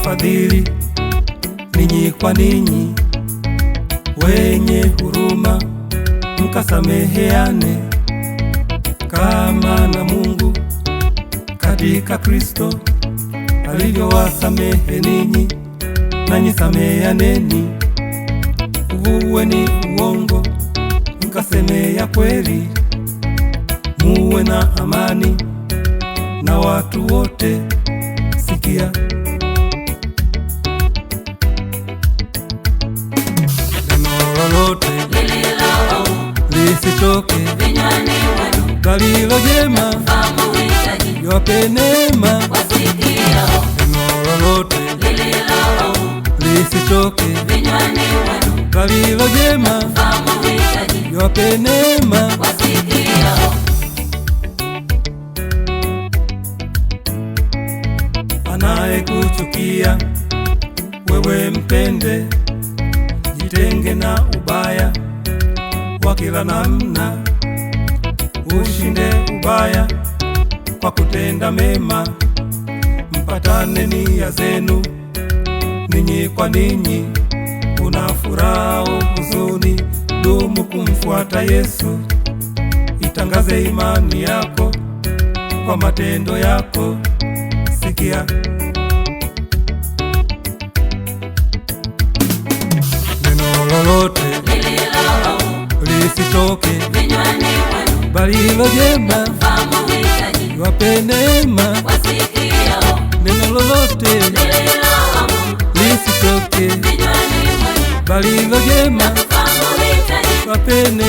fadhili, ninyi kwa ninyi, wenye huruma, mkasameheane kama na Mungu katika Kristo alivyowasamehe ninyi, nanyi sameheaneni. Uvueni uongo, mkaseme ya kweli, muwe na amani na watu wote. Sikia, neno lolote lisitoke vinywani mwenu, bali lo jema liwape neema. Neno lolote lisitoke vinywani mwenu, bali lo jema liwape neema. Anayekuchukia wewe mpende, jitenge na ubaya wa kila namna, ushinde ubaya kwa kutenda mema. Mpatane nia zenu ninyi kwa ninyi, una furaha huzuni, dumu kumfuata Yesu. Itangaze imani yako kwa matendo yako. Sikia, neno lolote lisitoke vinywani mwenu, bali lo jema liwape neema. Neno lolote lisitoke vinywani mwenu, bali lo jema liwape neema.